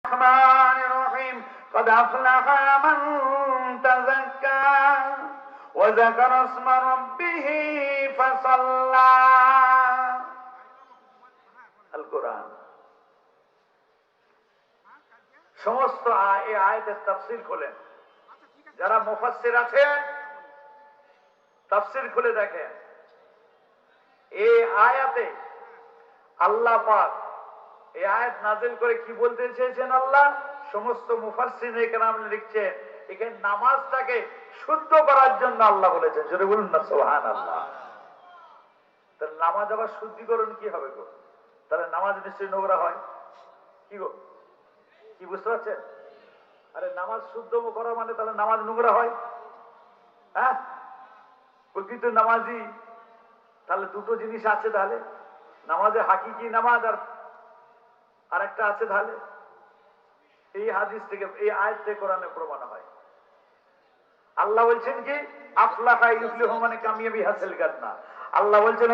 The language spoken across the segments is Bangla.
রহমানির রহিম قد أفلح من تزكى وذكر اسم ربه فصلى আল কোরআন। সমস্ত এই আয়াতের তাফসীর খোলেন, যারা মুফাসসির আছেন তাফসীর খুলে দেখেন। এই আয়াতে আল্লাহ পাক এই আয়াত নাযিল করে কি বলতে চেয়েছেন আল্লাহ, সমস্ত মুফাসসিরে কেরাম লিখছেন এখানে নামাজটাকে শুদ্ধ করার জন্য আল্লাহ বলেছেন। জোরে বলুন না সুবহানাল্লাহ। তাহলে নামাজ আবার শুদ্ধিকরণ কি হবে গো? তাহলে নামাজ নিশ্চয়ই নোংরা হয় কি গো? কি বুঝতে পারছেন? আরে নামাজ শুদ্ধ করা মানে তাহলে নামাজ নোংরা হয়? হ্যাঁ, প্রকৃত নামাজি তাহলে দুটো জিনিস আছে। তাহলে নামাজে হাকিকি নামাজ আর একটা আছে। তাহলে এই হাদিস থেকে এই আয়াত থেকে কোরআনে প্রমাণ হয়। আল্লাহ বলছেন কি আফলাহা ইউফলিহু মানে কামিয়াবি হাসিল করনা। আল্লাহ বলছেন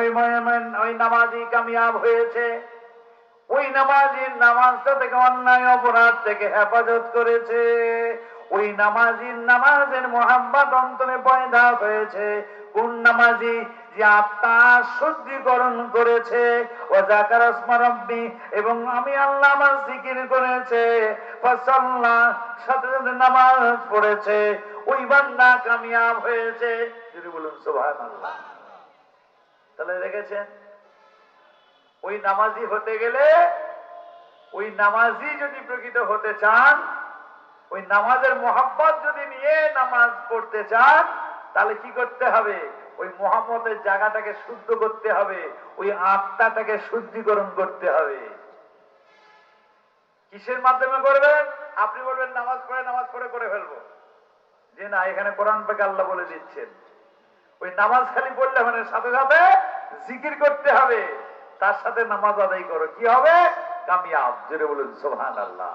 ওই নামাজি কামিয়াব হয়েছে, ওই নামাজির নামাজটা থেকে অন্যায় অপরাধ থেকে হেফাজত করেছে, ওই নামাজির নামাজের মোহাব্বত অন্তরে পয়দা হয়েছে। কোন নামাজি? যে আত্মা শুদ্ধিকরণ করেছে, ও যাকার ইসমা রাব্বি এবং আমি আল্লাহ আমার জিকির করেছে, ফাসাল্লা সাথে সাথে নামাজ পড়েছে, ওই বান্দা কামিয়াব হয়েছে। যদি বলুন সুবহানাল্লাহ। তাহলে দেখেছেন ওই নামাজি হতে গেলে, ওই নামাজি যদি প্রকৃত হতে চান, ওই নামাজের মোহাব্বত যদি নিয়ে নামাজ পড়তে চান, তাহলে কি করতে হবে? ওই মোহাম্মতের জায়গাটাকে শুদ্ধ করতে হবে, ওই আত্মাটাকে শুদ্ধিকরণ করতে হবে। কিসের মাধ্যমে করবেন? আপনি বলবেন নামাজ পড়ে করে ফেলবো, যে না, এখানে কোরআন পাকে আল্লাহ বলে দিচ্ছেন ওই নামাজ খালি পড়লে মানে সাথে সাথে জিকির করতে হবে, তার সাথে নামাজ আদায় করো, কি হবে? কামিয়াব। জোরে বলুন সুবহানাল্লাহ।